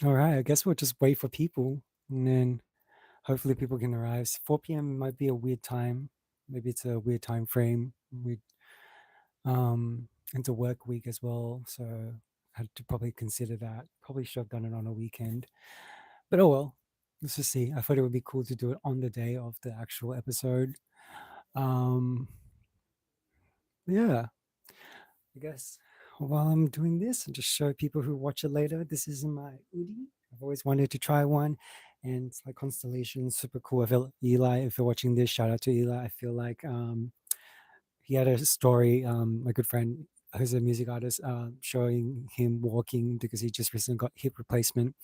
All right, I guess we'll just wait for people and then hopefully people can arrive. 4 p.m. might be a weird time. Maybe it's a weird time frame. It's a work week as well, so I had to probably consider that. Probably should have done it on a weekend. But oh well. Let's just see. I thought it would be cool to do it on the day of the actual episode. Um yeah, I guess while I'm doing this and just show people who watch it later, this is my Udi. I've always wanted to try one, and it's like Constellation, super cool. I feel Eli, if you're watching this, shout out to Eli. I feel like he had a story, my good friend who's a music artist, showing him walking because he just recently got hip replacement,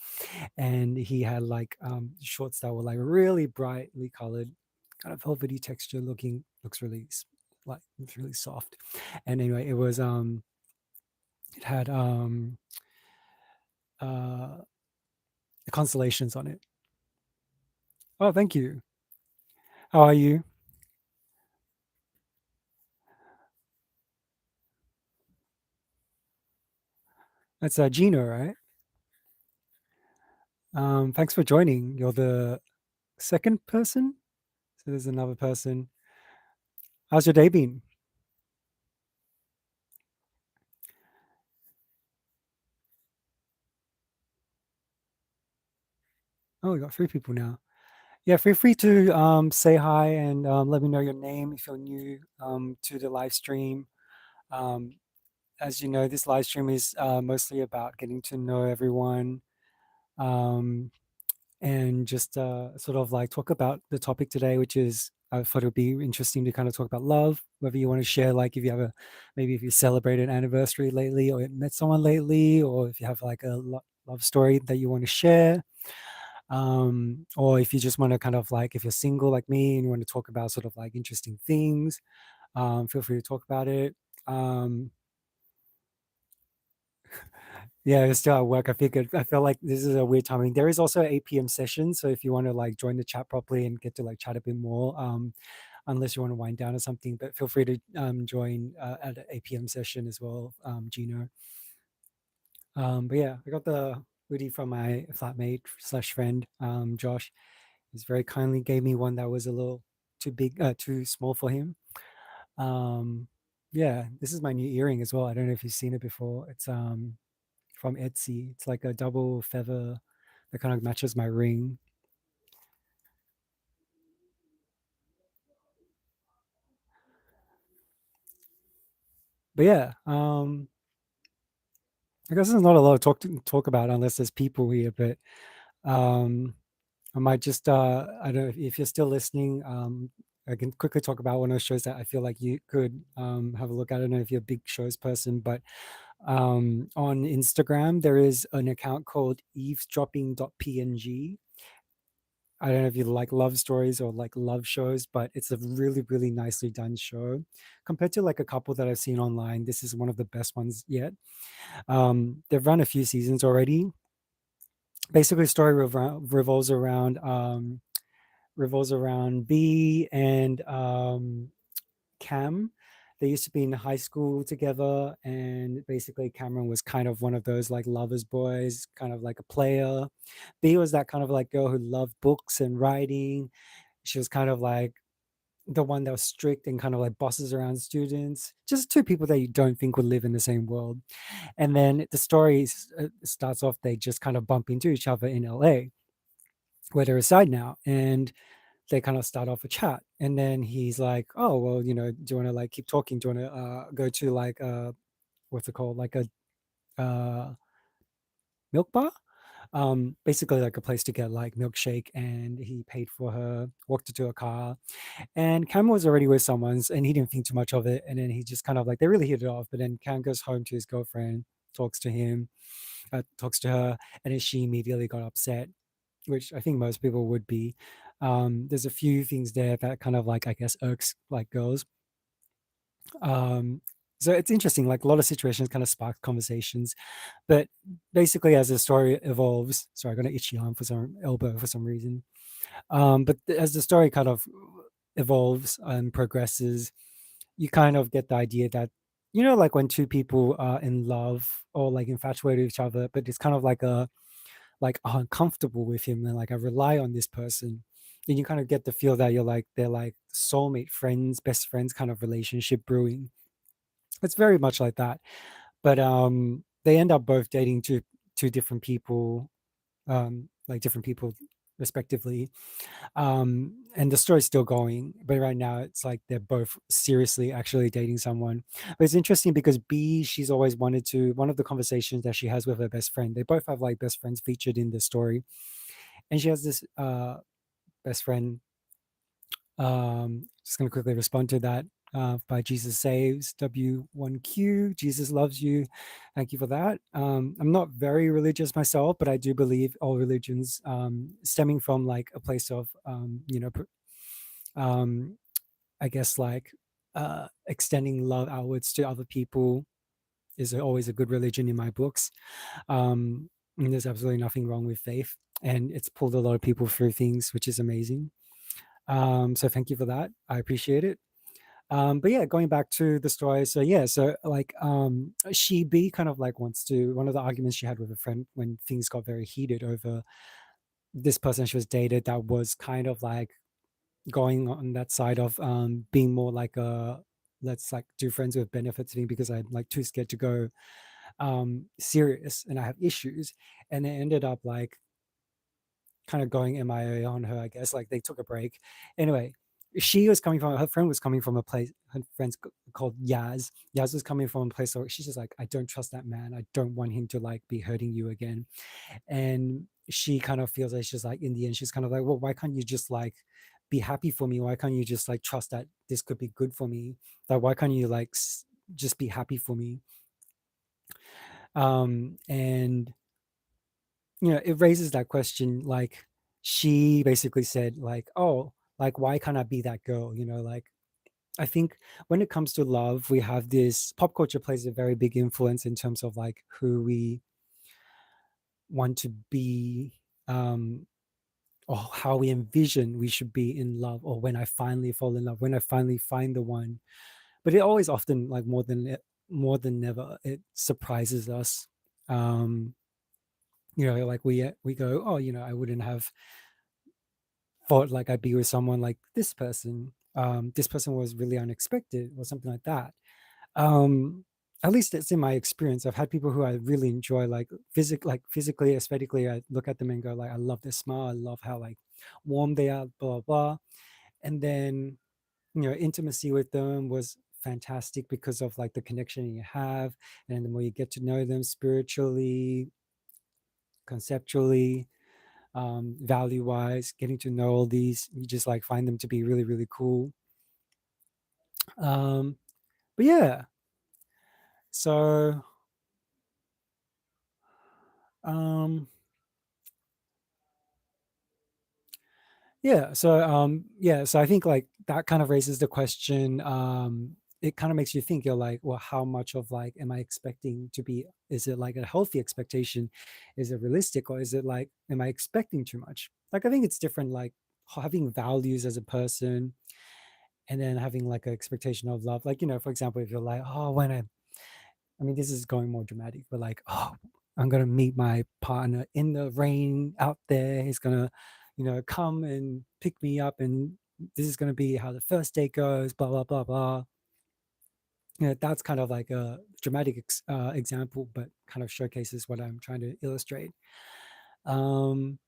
and he had like shorts that were like really brightly colored, kind of velvety texture looking, looks really like it's really soft. And anyway, it had uh constellations on it. Oh, thank you. How are you? That's Gino, right? Thanks for joining. You're the second person, so there's another person. How's your day been? Oh, we got three people now. Yeah, feel free to say hi and let me know your name if you're new to the live stream. Um, as you know, this live stream is mostly about getting to know everyone, um, and just sort of like talk about the topic today, which is I thought it would be interesting to kind of talk about love, whether you want to share, like if you have a, maybe if you celebrated an anniversary lately or met someone lately, or if you have like a love story that you want to share, or if you just want to kind of like, if you're single like me and you want to talk about sort of like interesting things, feel free to talk about it. Um, yeah, it's still at work. I feel like this is a weird timing. There is also an 8 p.m. session, so if you want to like join the chat properly and get to like chat a bit more, unless you want to wind down or something, but feel free to join at the 8 p.m. session as well, Gino. But yeah, I got the hoodie from my flatmate slash friend, Josh. He's very kindly gave me one that was a little too big, too small for him. Um, yeah, this is my new earring as well. I don't know if you've seen it before. It's from Etsy. It's like a double feather that kind of matches my ring. But yeah, I guess there's not a lot of talk about unless there's people here. But um, I might just I don't know if you're still listening. I can quickly talk about one of those shows that I feel like you could have a look at. I don't know if you're a big shows person, but on Instagram there is an account called eavesdropping.png. I don't know if you like love stories or like love shows, but it's a really, really nicely done show. Compared to like a couple that I've seen online, this is one of the best ones yet. They've run a few seasons already. Basically, the story revolves around B and Cam. They used to be in high school together, and basically Cameron was kind of one of those like lovers boys, kind of like a player. B was that kind of like girl who loved books and writing. She was kind of like the one that was strict and kind of like bosses around students. Just two people that you don't think would live in the same world. And then the story starts off, they just kind of bump into each other in LA, where they're aside now. And they kind of start off a chat. And then he's like, oh, well, you know, do you want to like keep talking? Do you want to go to like, what's it called? Like a milk bar? Basically like a place to get like milkshake, and he paid for her, walked her to a car, and Cam was already with someone's and he didn't think too much of it, and then he just kind of like, they really hit it off, but then Cam goes home to his girlfriend, talks to him, talks to her, and then she immediately got upset, which I think most people would be. There's a few things there that kind of like, I guess, irks like girls. um so it's interesting, like a lot of situations kind of spark conversations. But basically, as the story evolves, sorry, I got an itchy arm for some elbow for some reason. But as the story kind of evolves and progresses, you kind of get the idea that, you know, like when two people are in love or like infatuated with each other, but it's kind of like a like uncomfortable with him, and like I rely on this person, and you kind of get the feel that you're like they're like soulmate friends, best friends kind of relationship brewing. It's very much like that. But they end up both dating two different people, like different people respectively. And the story's still going, but right now it's like they're both seriously actually dating someone. But it's interesting because B, she's always wanted to, one of the conversations that she has with her best friend, they both have like best friends featured in the story, and she has this best friend, just going to quickly respond to that, by Jesus Saves W1Q. Jesus loves you. Thank you for that. I'm not very religious myself, but I do believe all religions, stemming from like a place of, um, I guess like extending love outwards to other people is always a good religion in my books. And there's absolutely nothing wrong with faith, and it's pulled a lot of people through things, which is amazing. So thank you for that. I appreciate it. But yeah, going back to the story. So yeah, so like she B kind of like wants to, one of the arguments she had with a friend when things got very heated over this person she was dated that was kind of like going on that side of being more like a let's like do friends with benefits thing, because I'm like too scared to go serious and I have issues. And it ended up like kind of going MIA on her, I guess. Like they took a break. Anyway, she was coming from, her friend was coming from a place, her friend's called Yaz. Yaz was coming from a place where she's just like, I don't trust that man. I don't want him to like be hurting you again. And she kind of feels like she's like, in the end, she's kind of like, well, why can't you just like be happy for me? Why can't you just like trust that this could be good for me? Like, why can't you like just be happy for me? And it raises that question. Like she basically said like, oh, like why can't I be that girl? Like I think when it comes to love, we have this, pop culture plays a very big influence in terms of like who we want to be, um or how we envision we should be in love, or when I finally fall in love, when I finally find the one. But it always often like more than never it surprises us. um like we go, oh, I wouldn't have thought like I'd be with someone like this person. This person was really unexpected or something like that. um at least it's in my experience. I've had people who I really enjoy, like physically, aesthetically, I look at them and go like, I love their smile, I love how like warm they are, blah blah blah. And then intimacy with them was fantastic because of like the connection you have, and the more you get to know them spiritually, conceptually, value wise, getting to know all these, you just like find them to be really really cool. um but yeah, so um so I think like that kind of raises the question. It kind of makes you think, you're like, well, how much of like am I expecting to be, is it like a healthy expectation, is it realistic, or is it like, am I expecting too much? Like I think it's different, like having values as a person, and then having like an expectation of love. Like, for example, if you're like, oh, I mean, this is going more dramatic, but like, oh, I'm gonna meet my partner in the rain out there. He's gonna, come and pick me up, and this is gonna be how the first date goes. Blah blah blah blah. That's kind of like a dramatic example, but kind of showcases what I'm trying to illustrate. Um,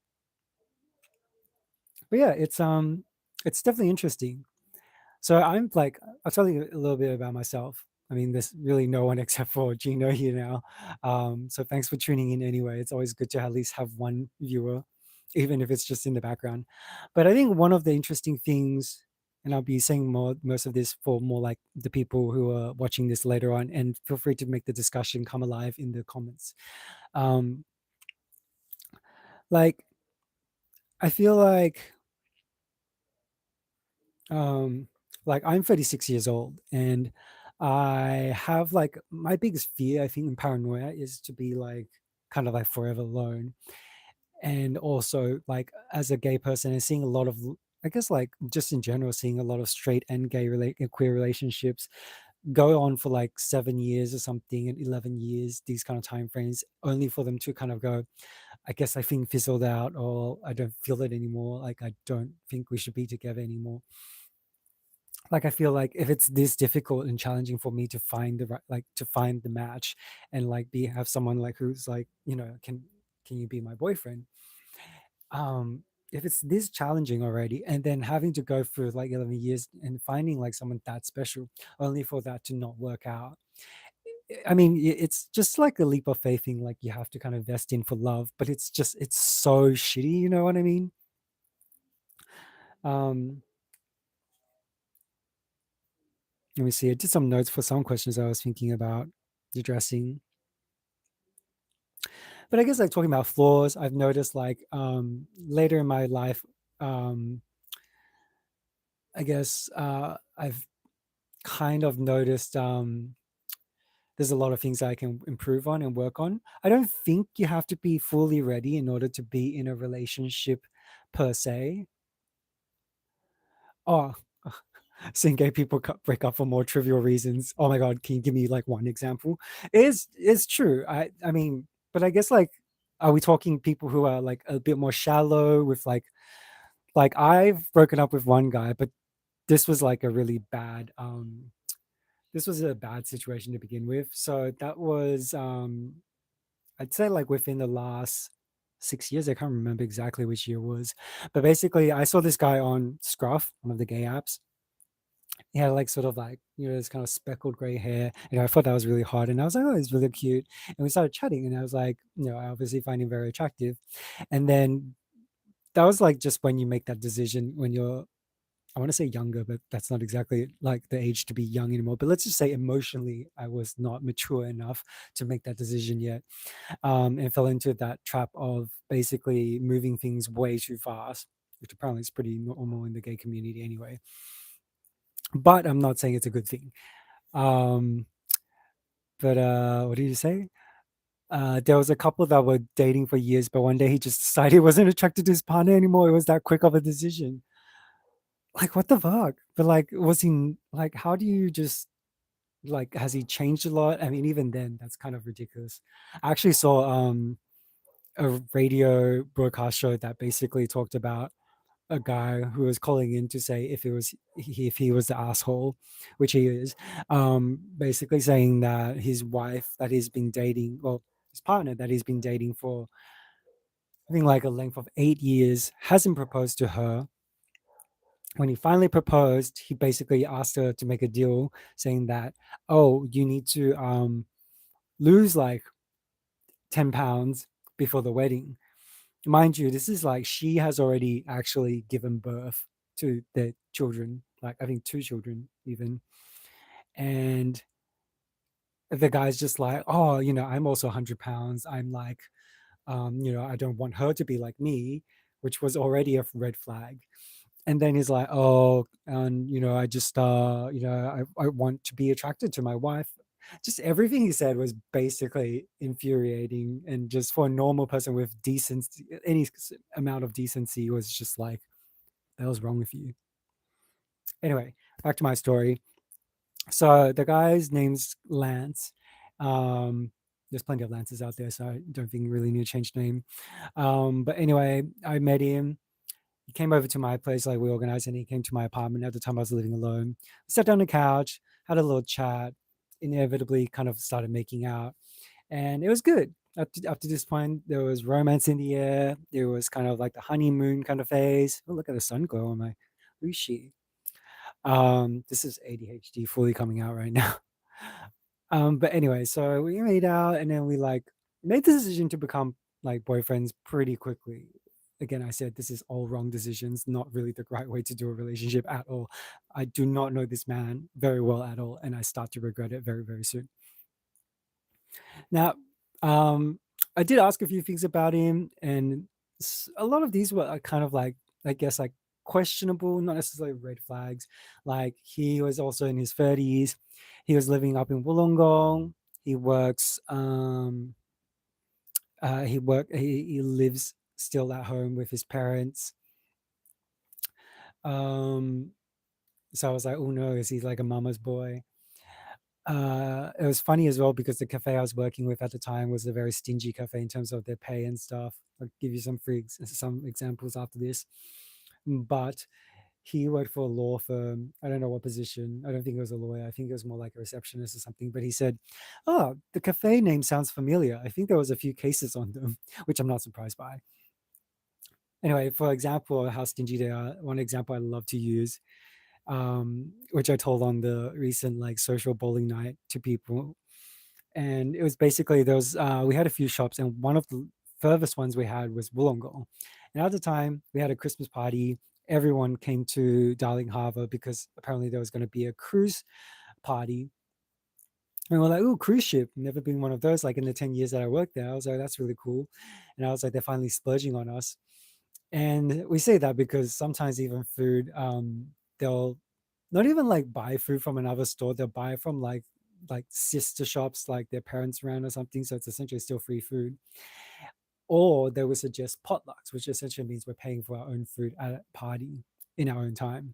but yeah, it's definitely interesting. So I'm like, I'll tell you a little bit about myself. I mean, there's really no one except for Gino here now. So thanks for tuning in anyway. It's always good to at least have one viewer, even if it's just in the background. But I think one of the interesting things, and I'll be saying most of this for more like the people who are watching this later on, and feel free to make the discussion come alive in the comments. Um, like, I feel um like I'm 36 years old, and I have like my biggest fear, I think, in paranoia is to be like kind of like forever alone. And also like as a gay person and seeing a lot of, I guess like just in general, seeing a lot of straight and gay queer relationships go on for like 7 years or something and 11 years, these kind of time frames, only for them to kind of go, I guess I think fizzled out, or I don't feel it anymore. Like I don't think we should be together anymore. Like I feel like if it's this difficult and challenging for me to find the right, like to find the match and like be have someone like who's like, can you be my boyfriend? um if it's this challenging already, and then having to go through like 11 years and finding like someone that special only for that to not work out, I mean, it's just like a leap of faith thing, like you have to kind of invest in for love, but it's so shitty, you know what I mean? um Let me see, I did some notes for some questions I was thinking about addressing. But I guess like talking about flaws, I've noticed like later in my life, um I guess I've kind of noticed there's a lot of things I can improve on and work on. I don't think you have to be fully ready in order to be in a relationship per se. Oh, seeing gay people break up for more trivial reasons. Oh my god, can you give me like one example? Is true. I mean, but I guess like, are we talking people who are like a bit more shallow with like I've broken up with one guy, but this was like a really bad this was a bad situation to begin with. So that was I'd say like within the last 6 years. I can't remember exactly which year it was, but basically I saw this guy on Scruff, one of the gay apps. He had like sort of like, this kind of speckled gray hair. I thought that was really hot. And I was like, oh, he's really cute. And we started chatting. And I was like, I obviously find him very attractive. And then that was like just when you make that decision when you're, I want to say younger, but that's not exactly like the age to be young anymore. But let's just say emotionally, I was not mature enough to make that decision yet, and fell into that trap of basically moving things way too fast, which apparently is pretty normal in the gay community anyway. But I'm not saying it's a good thing. Um, but what did you say? There was a couple that were dating for years, but one day he just decided he wasn't attracted to his partner anymore. It was that quick of a decision. Like, what the fuck? But like, was he like, how do you just like, has he changed a lot? I mean, even then, that's kind of ridiculous. I actually saw a radio broadcast show that basically talked about a guy who was calling in to say if he was the asshole, which he is, basically saying that his wife that he's been dating, well, his partner that he's been dating for I think like a length of 8 years hasn't proposed to her. When he finally proposed, he basically asked her to make a deal saying that, oh, you need to lose like 10 pounds before the wedding. Mind you, this is like she has already actually given birth to their children, like I think two children even. And the guy's just like, oh, I'm also 100 pounds. I'm like, I don't want her to be like me, which was already a red flag. And then he's like, oh, and I just I want to be attracted to my wife. Just everything he said was basically infuriating, and just for a normal person with decency, any amount of decency, was just like, the hell's wrong with you? Anyway, back to my story. So the guy's name's Lance. There's plenty of Lances out there, so I don't think you really need to change the name. But anyway, I met him. He came over to my place, like we organized, and he came to my apartment. At the time, I was living alone. We sat down on the couch, had a little chat, inevitably kind of started making out, and it was good. Up to this point, there was romance in the air. There was kind of like the honeymoon kind of phase. Oh, look at the sun glow on my Ushi. This is ADHD fully coming out right now. But anyway, so we made out, and then we like made the decision to become like boyfriends pretty quickly. Again, I said this is all wrong decisions, not really the right way to do a relationship at all. I do not know this man very well at all, and I start to regret it very, very soon. Now, I did ask a few things about him, and a lot of these were kind of like, I guess, like questionable, not necessarily red flags. Like he was also in his 30s. He was living up in Wollongong. He works. He lives still at home with his parents. Um, so I was like, oh no, is he like a mama's boy? It was funny as well because the cafe I was working with at the time was a very stingy cafe in terms of their pay and stuff. I'll give you some examples after this. But he worked for a law firm. I don't know what position. I don't think it was a lawyer. I think it was more like a receptionist or something. But he said, "Oh, the cafe name sounds familiar. I think there was a few cases on them," which I'm not surprised by. Anyway, for example, how stingy they are. One example I love to use, which I told on the recent like social bowling night to people, and it was basically those. We had a few shops, and one of the furthest ones we had was Wollongong, and at the time we had a Christmas party. Everyone came to Darling Harbour because apparently there was going to be a cruise party. And we're like, "Oh, cruise ship. Never been one of those." Like in the 10 years that I worked there, I was like, "That's really cool." And I was like, "They're finally splurging on us." And we say that because sometimes even food, they'll not even like buy food from another store. They'll buy from like sister shops, like their parents ran or something. So it's essentially still free food. Or they would suggest potlucks, which essentially means we're paying for our own food at a party in our own time.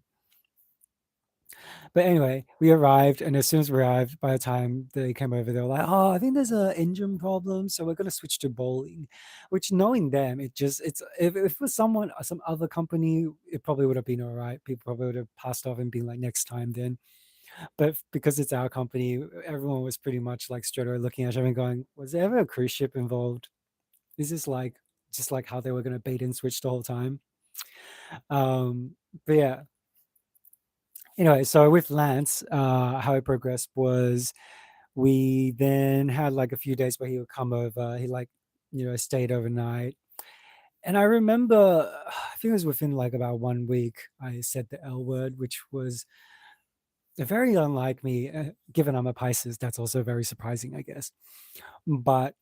But anyway, we arrived, and as soon as we arrived, by the time they came over, they were like, "Oh, I think there's an engine problem, so we're gonna switch to bowling." Which, knowing them, it's if it was someone, some other company, it probably would have been all right. People probably would have passed off and been like, "Next time, then." But because it's our company, everyone was pretty much like straight away looking at each other and going, "Was there ever a cruise ship involved? Is this like just like how they were gonna bait and switch the whole time?" Um, but yeah, anyway, so with Lance, how it progressed was we then had like a few days where he would come over. He like, stayed overnight. And I remember, I think it was within like about 1 week, I said the L word, which was very unlike me. Given I'm a Pisces, that's also very surprising, I guess. But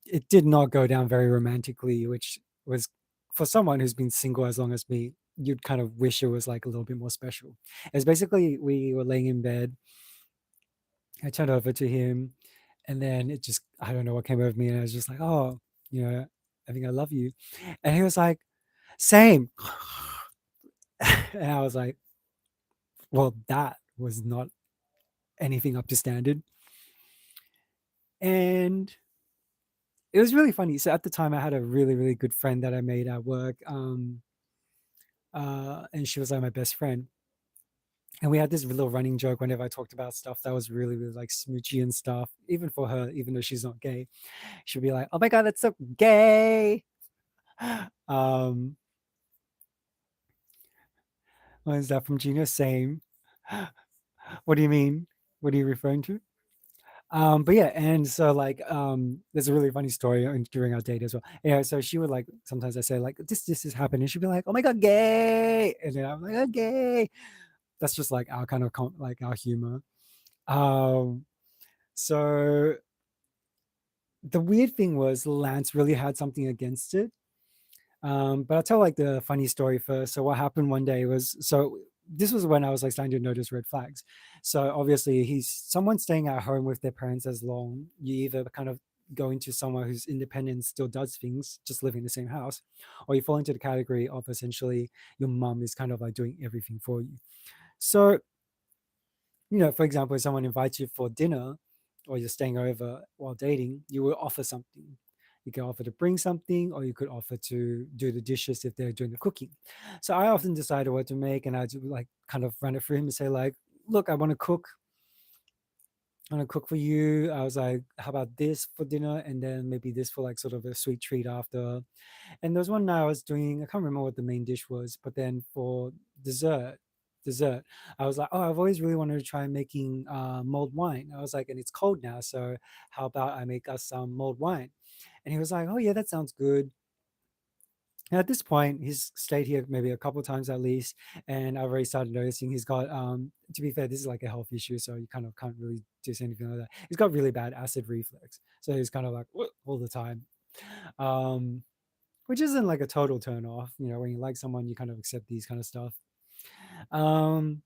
it did not go down very romantically, which was for someone who's been single as long as me, you'd kind of wish it was like a little bit more special. It's basically we were laying in bed. I turned over to him, and then it just, I don't know what came over me, and I was just like, "Oh, I think I love you." And he was like, "Same." And I was like, "Well, that was not anything up to standard." And it was really funny. So at the time, I had a really, really good friend that I made at work, and she was like my best friend. And we had this little running joke whenever I talked about stuff that was really, really like smoochy and stuff, even for her, even though she's not gay. She'd be like, "Oh my God, that's so gay." Um, what is that from Gina? Same. What do you mean? What are you referring to? But yeah, and so like there's a really funny story during our date as well. Yeah, so she would like sometimes I say like this is happening. She'd be like, "Oh my God, gay," and then I'm like, "Oh, gay." That's just like our kind of like our humor. Um, so the weird thing was Lance really had something against it. But I'll tell like the funny story first. So what happened one day was, so this was when I was like starting to notice red flags. So obviously he's someone staying at home with their parents as long. You either kind of go into someone who's independent, still does things, just living in the same house, or you fall into the category of essentially your mum is kind of like doing everything for you. So, for example, if someone invites you for dinner or you're staying over while dating, you will offer something. You can offer to bring something, or you could offer to do the dishes if they're doing the cooking. So I often decided what to make, and I do like kind of run it through him and say like, "Look, I want to cook. I want to cook for you." I was like, "How about this for dinner, and then maybe this for like sort of a sweet treat after." And there was one night I was doing, I can't remember what the main dish was, but then for dessert, I was like, "Oh, I've always really wanted to try making mulled wine." I was like, "And it's cold now, so how about I make us some mulled wine?" And he was like, "Oh yeah, that sounds good." And at this point, he's stayed here maybe a couple of times at least, and I've already started noticing he's got. To be fair, this is like a health issue, so you kind of can't really do anything like that. He's got really bad acid reflux, so he's kind of like all the time. Um, which isn't like a total turn off. When you like someone, you kind of accept these kind of stuff. Um,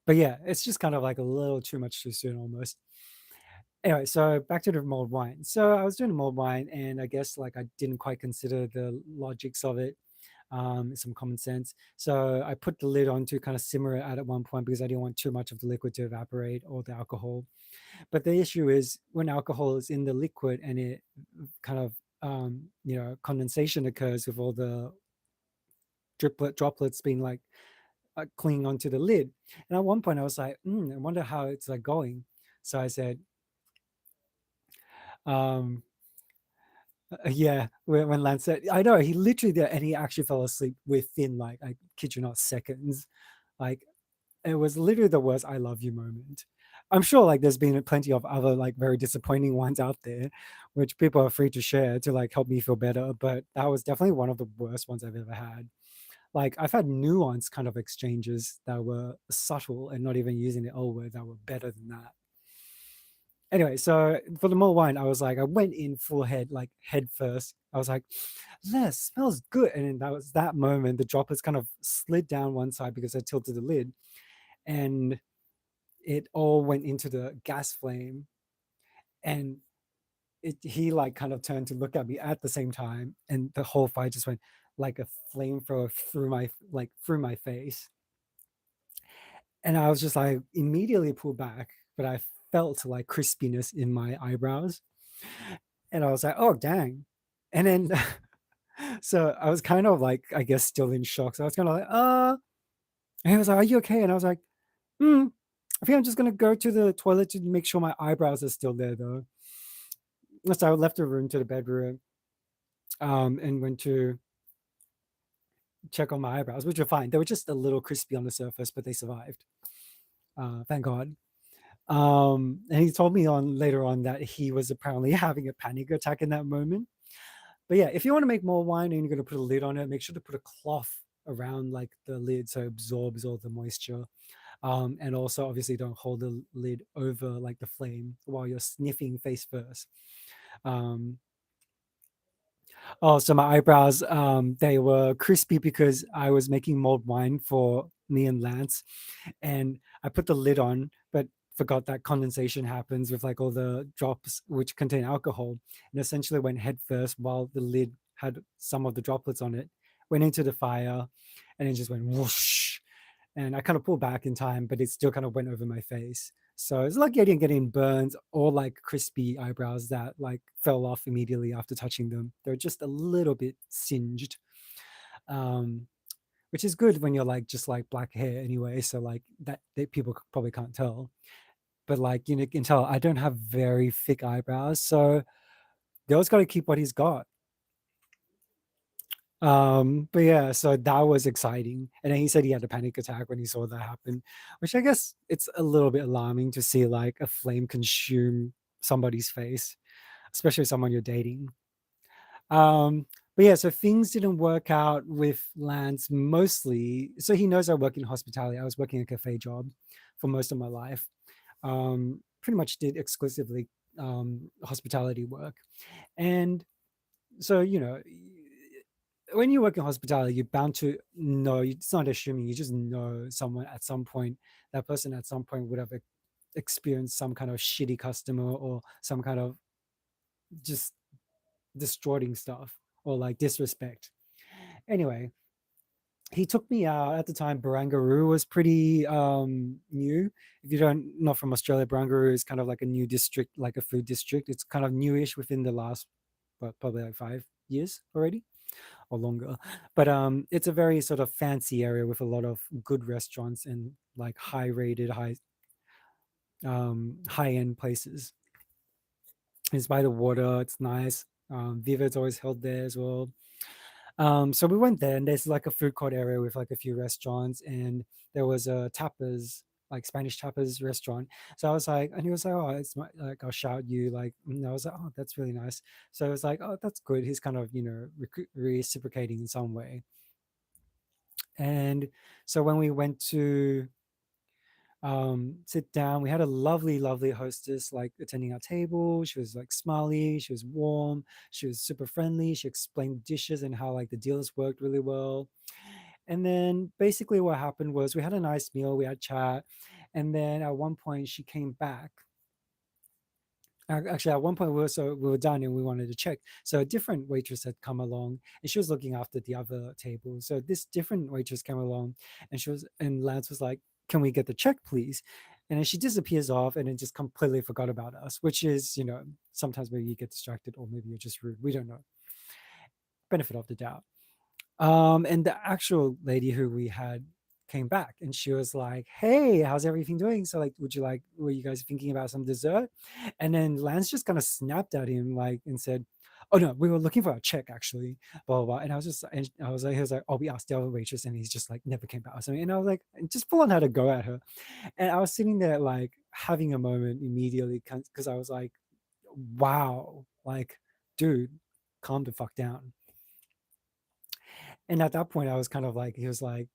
but yeah, it's just kind of like a little too much too soon almost. Anyway, so back to the mulled wine. So I was doing mulled wine, and I guess like I didn't quite consider the logics of it. some common sense. So I put the lid on to kind of simmer it at one point because I didn't want too much of the liquid to evaporate or the alcohol. But the issue is when alcohol is in the liquid and it kind of condensation occurs with all the droplets being like clinging onto the lid. And at one point I was like, I wonder how it's like going. So I said, um, yeah, when Lance said, I know he literally did, and he actually fell asleep within like, I kid you not, seconds. Like it was literally the worst I love you moment. I'm sure like there's been plenty of other like very disappointing ones out there, which people are free to share to like help me feel better. But that was definitely one of the worst ones I've ever had. Like I've had nuanced kind of exchanges that were subtle and not even using the L word that were better than that. Anyway, so for the mulled wine, I was like, I went in full head, like head first. I was like, this smells good. And then that was that moment, the droplets kind of slid down one side because I tilted the lid and it all went into the gas flame. And he like kind of turned to look at me at the same time. And the whole fire just went like a flamethrower through my face. And I was just like immediately pulled back, but I felt like crispiness in my eyebrows. And I was like, oh, dang. And then, so I was kind of like, I guess, still in shock. So I was kind of like, and he was like, are you okay? And I was like, I think I'm just going to go to the toilet to make sure my eyebrows are still there, though. So I left the room to the bedroom and went to check on my eyebrows, which were fine. They were just a little crispy on the surface, but they survived. Thank God. And he told me on later on that he was apparently having a panic attack in that moment. But yeah, if you want to make more wine and you're going to put a lid on it, make sure to put a cloth around like the lid so it absorbs all the moisture. And also obviously don't hold the lid over like the flame while you're sniffing face first. Um, Oh, so my eyebrows, they were crispy because I was making mulled wine for me and Lance, and I put the lid on, but forgot that condensation happens with like all the drops which contain alcohol, and essentially went head first while the lid had some of the droplets on it, went into the fire, and it just went whoosh, and I kind of pulled back in time, but it still kind of went over my face. So it's lucky I didn't get any burns or like crispy eyebrows that like fell off immediately after touching them. They're just a little bit singed, um, which is good when you're like just like black hair anyway. So like that people probably can't tell, but like you can tell I don't have very thick eyebrows, so Dale's got to keep what he's got. But yeah, so that was exciting. And then he said he had a panic attack when he saw that happen, which I guess it's a little bit alarming to see like a flame consume somebody's face, especially someone you're dating. Um, but yeah, so things didn't work out with Lance mostly. So he knows I work in hospitality. I was working a cafe job for most of my life. Pretty much did exclusively hospitality work. And so, when you work in hospitality, you're bound to know, it's not assuming, you just know someone at some point, that person at some point would have experienced some kind of shitty customer or some kind of just destroying stuff or like disrespect. Anyway, he took me out at the time. Barangaroo was pretty new. If you don't not from Australia, Barangaroo is kind of like a new district, like a food district. It's kind of newish within the last, but probably like 5 years already or longer. But it's a very sort of fancy area with a lot of good restaurants and like high rated, high end places. It's by the water. It's nice. Vivid's always held there as well. So we went there, and there's like a food court area with like a few restaurants, and there was a tapas, like Spanish tapas restaurant. So I was like, and he was like, oh, it's my, like I'll shout you, like, and I was like, oh, that's really nice. So I was like, oh, that's good. He's kind of reciprocating in some way. And so when we went to sit down, we had a lovely, lovely hostess like attending our table. She was like smiley, she was warm, she was super friendly. She explained dishes and how like the deals worked really well. And then basically what happened was we had a nice meal, we had chat, and then at one point she came back Actually, at one point we were done and we wanted to check. So a different waitress had come along and she was looking after the other table. So this different waitress came along and Lance was like, "Can we get the check, please?" And then she disappears off and then just completely forgot about us, which is, sometimes maybe you get distracted or maybe you're just rude. We don't know. Benefit of the doubt. And the actual lady who we had came back and she was like, "Hey, how's everything doing? So like, were you guys thinking about some dessert?" And then Lance just kind of snapped at him like and said, "Oh no, we were looking for a check actually, blah, blah, blah." And he was like, "Oh, we asked the other waitress," and he's just like never came back or something. And I was like, just full on how to go at her. And I was sitting there like having a moment immediately because I was like, wow, like, dude, calm the fuck down. And at that point, I was kind of like, he was like,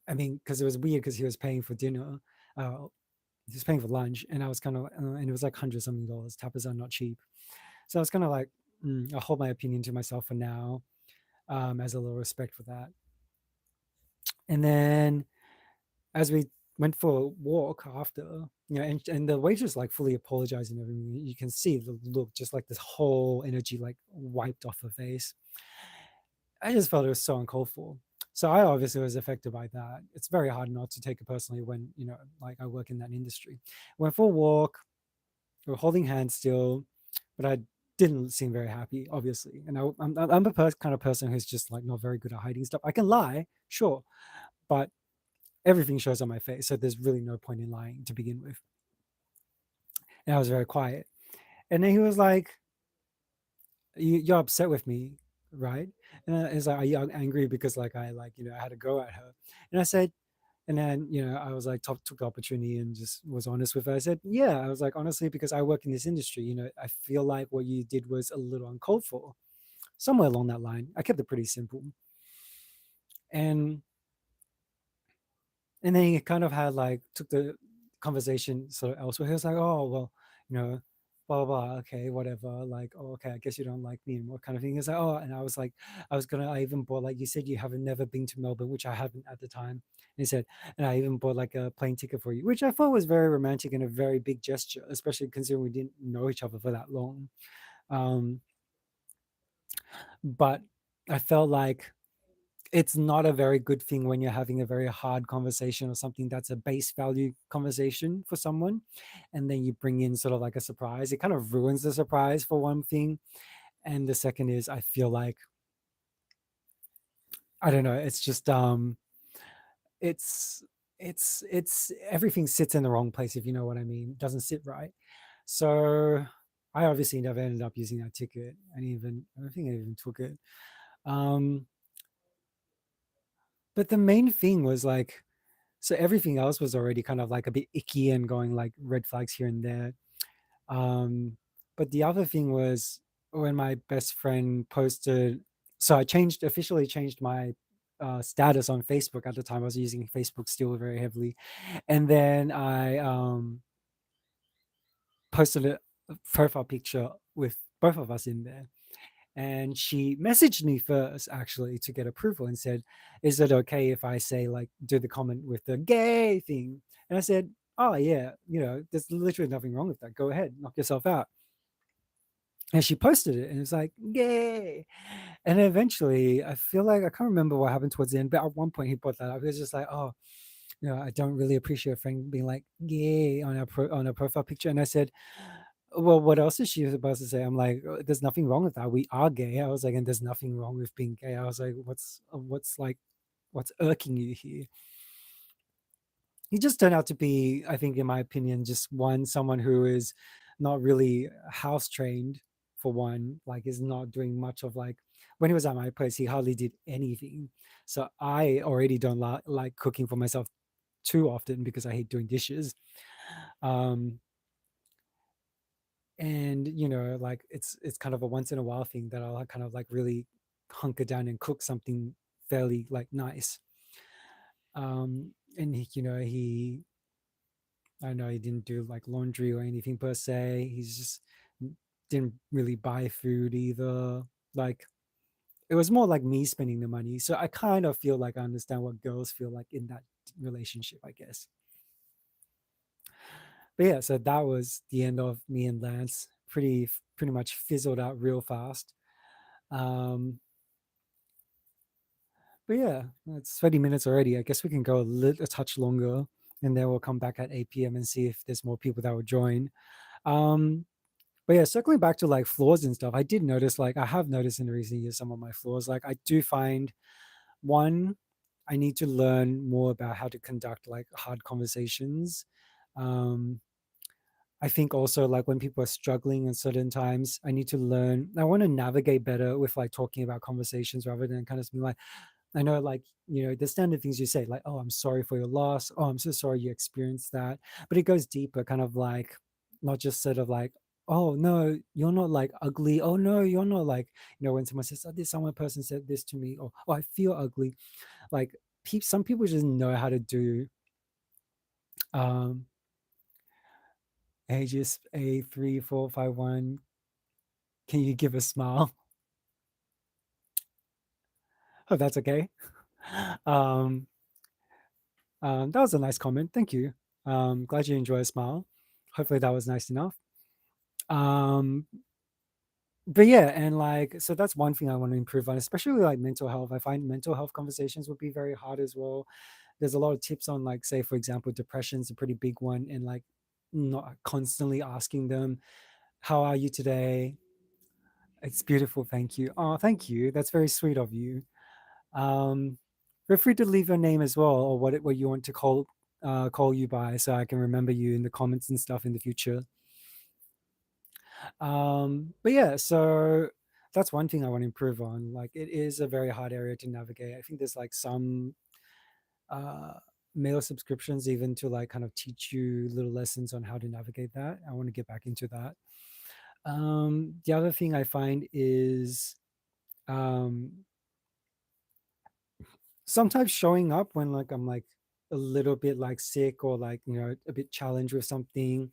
I mean, because it was weird because he was paying for dinner. He was paying for lunch, and I was kind of, and it was like $100 something. Tapas are not cheap. So I was kind of like, I'll hold my opinion to myself for now, as a little respect for that. And then as we went for a walk after, and the waitress like fully apologized and everything. You can see the look, just like this whole energy like wiped off her face. I just felt it was so uncalled for. So I obviously was affected by that. It's very hard not to take it personally when, like I work in that industry. Went for a walk, we were holding hands still, but I didn't seem very happy, obviously. And I'm a kind of person who's just like not very good at hiding stuff. I can lie, sure, but everything shows on my face. So there's really no point in lying to begin with. And I was very quiet. And then he was like, "You're upset with me, right?" And he's like, "Are you angry because like I had to go at her?" And I said, and then I was like, took the opportunity and just was honest with her. I said, "Yeah," I was like, "Honestly, because I work in this industry, I feel like what you did was a little uncalled for, somewhere along that line." I kept it pretty simple, and and then he kind of had like took the conversation sort of elsewhere. He was like, "Oh well, you know, blah blah blah. Okay, whatever. Like, oh, okay, I guess you don't like me anymore," kind of thing. He's like, "Oh," and I was like, I even bought like you said you haven't never been to Melbourne, which I haven't at the time. And he said, and I even bought like a plane ticket for you, which I thought was very romantic and a very big gesture, especially considering we didn't know each other for that long. Um, but I felt like it's not a very good thing when you're having a very hard conversation or something that's a base value conversation for someone, and then you bring in sort of like a surprise. It kind of ruins the surprise for one thing, and the second is I feel like I don't know. It's just it's it's everything sits in the wrong place, if you know what I mean. It doesn't sit right. So I obviously never ended up using that ticket, and even I don't think I even took it. Um, but the main thing was like, so everything else was already kind of like a bit icky and going like red flags here and there. But the other thing was when my best friend posted, so I officially changed my status on Facebook. At the time I was using Facebook still very heavily, and then I posted a profile picture with both of us in there. And she messaged me first actually to get approval and said, "Is it okay if I say like do the comment with the gay thing?" And I said, "Oh yeah, there's literally nothing wrong with that. Go ahead, knock yourself out." And she posted it and it was like gay. And then eventually I feel like I can't remember what happened towards the end, but at one point he brought that up. He was just like, "Oh, I don't really appreciate a friend being like gay on a profile picture." And I said, "Well, what else is she supposed to say?" I'm like, "There's nothing wrong with that. We are gay." I was like, "And there's nothing wrong with being gay." I was like, what's irking you here?" He just turned out to be, I think, in my opinion, just someone who is not really house trained, for one, like is not doing much of like when he was at my place, he hardly did anything. So I already don't like cooking for myself too often because I hate doing dishes. Um, and like it's kind of a once in a while thing that I'll kind of like really hunker down and cook something fairly like nice. And he I know he didn't do like laundry or anything per se. He's just didn't really buy food either. Like it was more like me spending the money. So I kind of feel like I understand what girls feel like in that relationship, I guess. But yeah, so that was the end of me and Lance. Pretty much fizzled out real fast. Um, but yeah, it's 30 minutes already. I guess we can go a touch longer, and then we'll come back at 8 p.m. and see if there's more people that will join. Um, but yeah, circling back to like flaws and stuff, I did notice, like I have noticed in recent years some of my flaws. Like I do find one, I need to learn more about how to conduct like hard conversations. Um, I think also like when people are struggling in certain times, I need to learn. I want to navigate better with like talking about conversations rather than kind of being like, I know, like, the standard things you say, like, oh, I'm sorry for your loss. Oh, I'm so sorry you experienced that. But it goes deeper, kind of like, not just sort of like, oh, no, you're not like ugly. Oh, no, you're not like, when someone says, oh, this someone person said this to me, or oh, I feel ugly. Like, some people just know how to do, um, ages A3451. Can you give a smile? Oh, that's okay. Um, that was a nice comment. Thank you. Glad you enjoy a smile. Hopefully that was nice enough. Um, but yeah, and like, so that's one thing I want to improve on, especially like mental health. I find mental health conversations would be very hard as well. There's a lot of tips on, like, say, for example, depression's a pretty big one, and like not constantly asking them, how are you today? It's beautiful. Thank you. Oh, thank you. That's very sweet of you. Um, feel free to leave your name as well, or what you want to call you by, so I can remember you in the comments and stuff in the future. But yeah, so that's one thing I want to improve on. Like, it is a very hard area to navigate. I think there's like some uh mail subscriptions even to like kind of teach you little lessons on how to navigate that. I want to get back into that. The other thing I find is um sometimes showing up when like I'm like a little bit like sick, or like a bit challenged with something.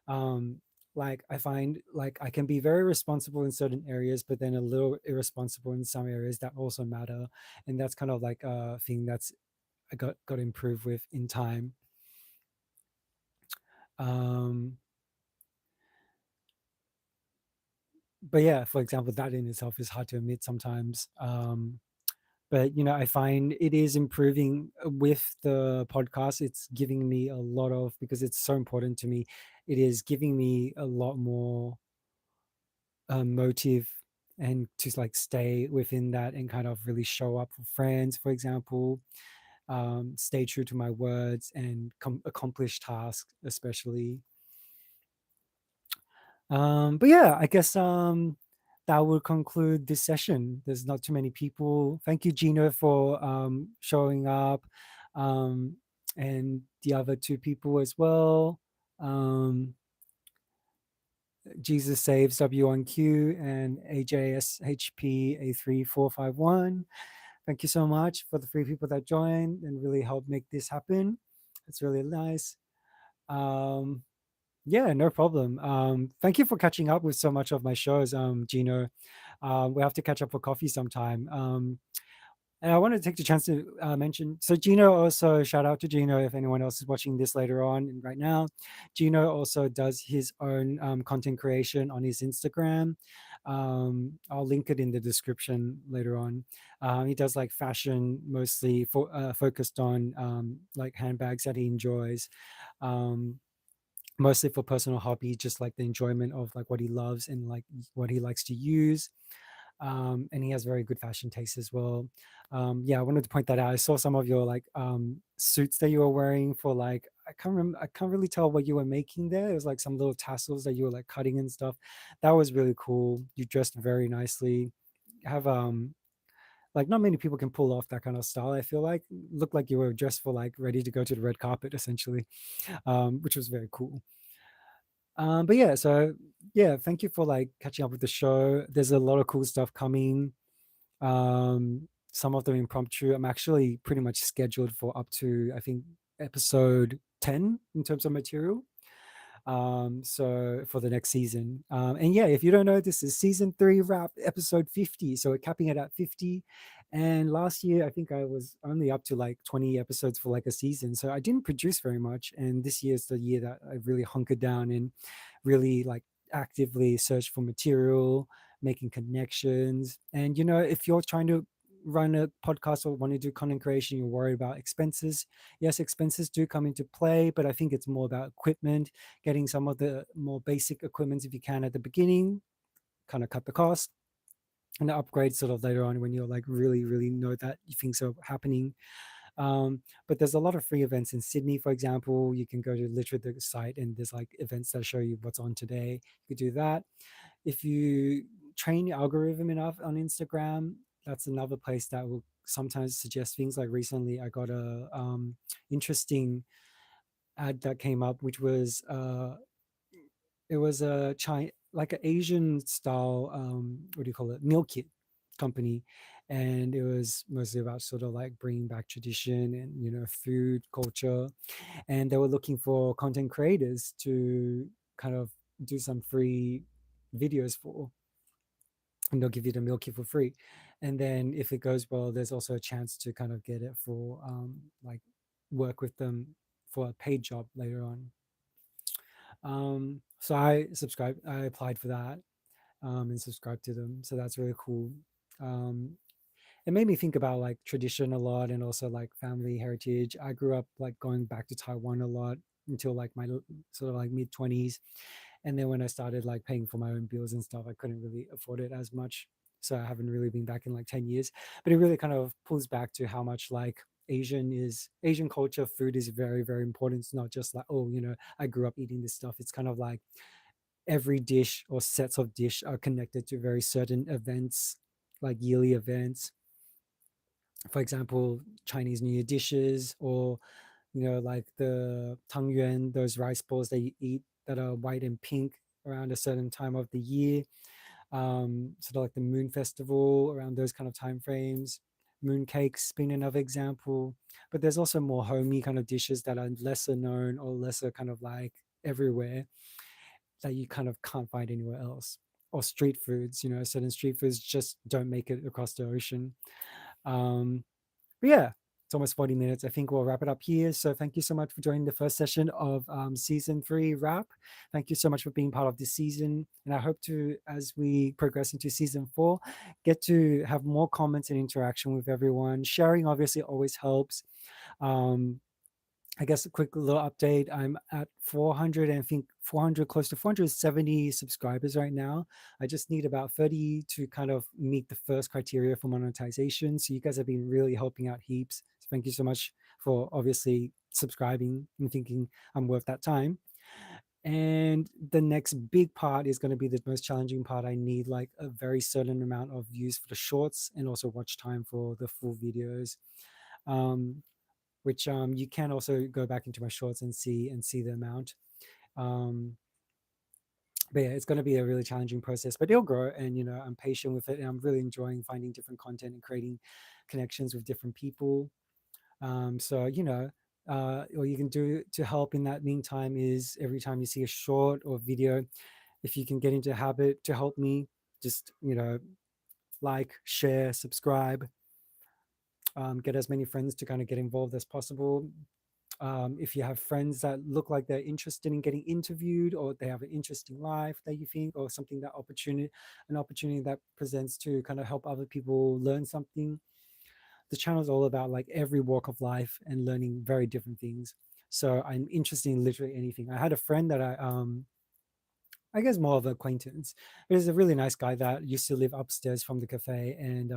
um like I find like I can be very responsible in certain areas, but then a little irresponsible in some areas that also matter. And that's kind of like a thing that's I got to improve with in time. um but yeah, for example, that in itself is hard to admit sometimes. But I find it is improving with the podcast. It's giving me a lot of, because it's so important to me, it is giving me a lot more motive, and to like stay within that and kind of really show up for friends, for example. Stay true to my words and accomplish tasks, especially. But yeah, I guess that will conclude this session. There's not too many people. Thank you, Gino, for showing up, um, and the other two people as well. Um, Jesus Saves W1Q and AJSHP A3451. Thank you so much for the three people that joined and really helped make this happen. It's really nice. Um, Yeah, no problem. Thank you for catching up with so much of my shows, Gino. We'll have to catch up for coffee sometime. And I want to take the chance to mention, so Gino also, shout out to Gino if anyone else is watching this later on and right now. Gino also does his own content creation on his Instagram. I'll link it in the description later on. He does like fashion, mostly focused on like handbags that he enjoys. Um, Mostly for personal hobby, just like the enjoyment of like what he loves and like what he likes to use. And he has very good fashion taste as well. Yeah, I wanted to point that out. I saw some of your like suits that you were wearing for like, I can't remember, I can't really tell what you were making there. It was like some little tassels that you were like cutting and stuff. That was really cool. You dressed very nicely. Have like not many people can pull off that kind of style. I feel like looked like you were dressed for like ready to go to the red carpet essentially, which was very cool. But yeah, so yeah, thank you for like catching up with the show. There's a lot of cool stuff coming. Some of them impromptu. I'm actually pretty much scheduled for up to, I think, episode 10 in terms of material. So for the next season. And yeah, if you don't know, this is season 3 wrap, episode 50. So we're capping it at 50. And last year, I think I was only up to like 20 episodes for like a season. So I didn't produce very much. And this year is the year that I really hunkered down and really like actively search for material, making connections. And, you know, if you're trying to run a podcast or want to do content creation, you're worried about expenses. Yes, expenses do come into play, but I think it's more about equipment, getting some of the more basic equipment if you can at the beginning, kind of cut the cost, and the upgrade sort of later on when you're like really, really know that things are happening. But there's a lot of free events in Sydney, for example. You can go to literally the site and there's like events that show you what's on today. You could do that. If you train your algorithm enough on Instagram, that's another place that will sometimes suggest things. Like recently I got a interesting ad that came up, which was it was a China, like an Asian style, what do you call it, meal kit company, and it was mostly about sort of like bringing back tradition and, you know, food culture, and they were looking for content creators to kind of do some free videos for, and they'll give you the meal kit for free. And then if it goes well, there's also a chance to kind of get it for like work with them for a paid job later on. So I applied for that, and subscribed to them. So that's really cool. Um, it made me think about like tradition a lot and also like family heritage. I grew up like going back to Taiwan a lot until like my sort of like mid 20s. And then when I started like paying for my own bills and stuff, I couldn't really afford it as much. So I haven't really been back in like 10 years. But it really kind of pulls back to how much like Asian culture, food is very, very important. It's not just like, oh, you know, I grew up eating this stuff. It's kind of like every dish or sets of dish are connected to very certain events, like yearly events. For example, Chinese New Year dishes, or, you know, like the tang yuan, those rice balls that you eat that are white and pink around a certain time of the year. Sort of like the Moon Festival around those kind of time frames. Moon cakes being another example. But there's also more homey kind of dishes that are lesser known or lesser kind of like everywhere, that you kind of can't find anywhere else. Or street foods, you know, certain street foods just don't make it across the ocean. Um, but yeah, it's almost 40 minutes. I think we'll wrap it up here. So thank you so much for joining the first session of season 3 wrap. Thank you so much for being part of this season. And I hope to, as we progress into season 4, get to have more comments and interaction with everyone. Sharing obviously always helps. Um, I guess a quick little update. I'm at 400, and I think 400, close to 470 subscribers right now. I just need about 30 to kind of meet the first criteria for monetization. So you guys have been really helping out heaps. So thank you so much for obviously subscribing and thinking I'm worth that time. And the next big part is going to be the most challenging part. I need like a very certain amount of views for the shorts and also watch time for the full videos. Um, which you can also go back into my shorts and see the amount. Um, but yeah, it's going to be a really challenging process, but it'll grow. And, you know, I'm patient with it, and I'm really enjoying finding different content and creating connections with different people. So, you know, what you can do to help in that meantime is every time you see a short or video, if you can get into a habit to help me, just, you know, like, share, subscribe, get as many friends to kind of get involved as possible. If you have friends that look like they're interested in getting interviewed, or they have an interesting life that you think, or something that an opportunity that presents to kind of help other people learn something. The channel is all about like every walk of life and learning very different things. So I'm interested in literally anything. I had a friend that I guess more of an acquaintance, but he's a really nice guy that used to live upstairs from the cafe, and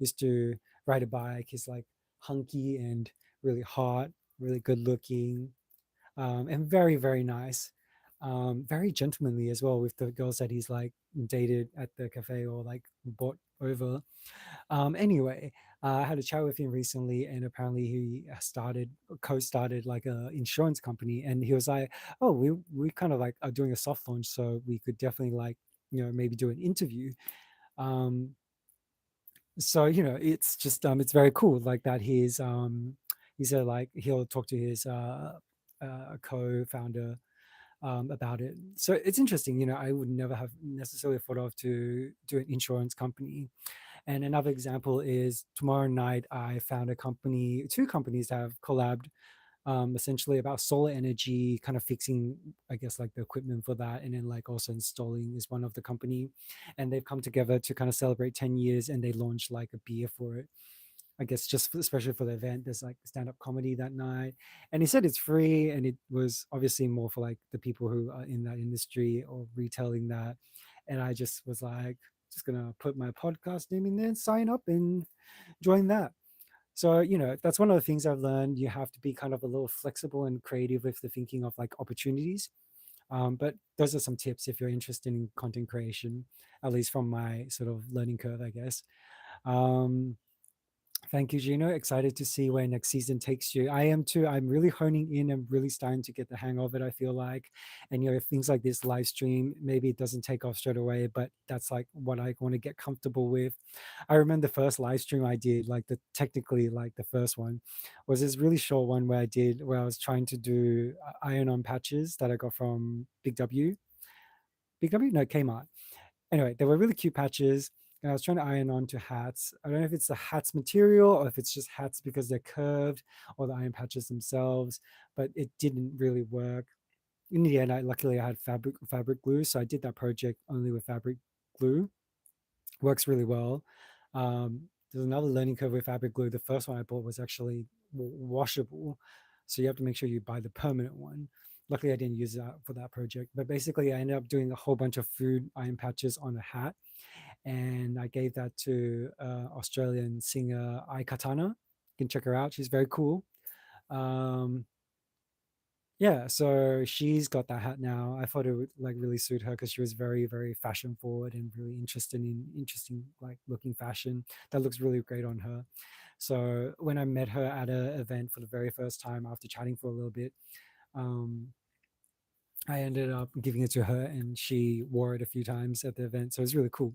used to ride a bike. He's like hunky and really hot, really good looking, and very, very nice. Very gentlemanly as well with the girls that he's like dated at the cafe or like bought over. Anyway, I had a chat with him recently, and apparently he co-started like a insurance company, and he was like, "Oh, we kind of like are doing a soft launch, so we could definitely like, you know, maybe do an interview." Um, so, you know, it's just it's very cool like that. He's a like he'll talk to his co-founder about it. So it's interesting. I would never have necessarily thought of to do an insurance company. And another example is tomorrow night, I found two companies that have collabed essentially about solar energy, kind of fixing, I guess, like the equipment for that. And then like also installing is one of the company. And they've come together to kind of celebrate 10 years and they launched like a beer for it. I guess just especially for the event, there's like stand-up comedy that night, and he said it's free, and it was obviously more for like the people who are in that industry or retailing that. And I just was like, just gonna put my podcast name in there, sign up, and join that. So that's one of the things I've learned. You have to be kind of a little flexible and creative with the thinking of like opportunities. But those are some tips if you're interested in content creation, at least from my sort of learning curve, I guess. Um, Thank you, Gino. Excited to see where next season takes you. I am too. I'm really honing in and really starting to get the hang of it, I feel like. And, things like this live stream, maybe it doesn't take off straight away, but that's like what I want to get comfortable with. I remember the first live stream I did, like technically like the first one, was this really short one where I was trying to do iron on patches that I got from Big W. Big W? No, Kmart. Anyway, they were really cute patches. And I was trying to iron on to hats. I don't know if it's the hats material or if it's just hats because they're curved or the iron patches themselves, but it didn't really work. In the end, luckily I had fabric glue, so I did that project only with fabric glue. Works really well. There's another learning curve with fabric glue. The first one I bought was actually washable, so you have to make sure you buy the permanent one. Luckily, I didn't use that for that project, but basically, I ended up doing a whole bunch of food iron patches on a hat, and I gave that to Australian singer Ai Katana. You can check her out; she's very cool. Um, yeah, so she's got that hat now. I thought it would like really suit her because she was very, very fashion forward and really interested in interesting like looking fashion. That looks really great on her. So when I met her at an event for the very first time after chatting for a little bit, um, I ended up giving it to her and she wore it a few times at the event. So it was really cool.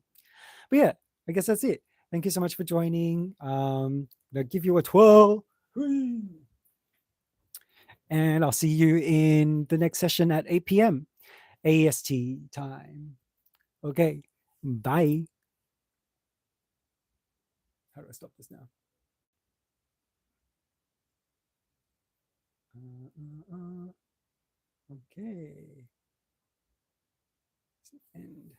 But yeah, I guess that's it. Thank you so much for joining. I'll give you a twirl. And I'll see you in the next session at 8 p.m. AST time. Okay, bye. How do I stop this now? Okay. End.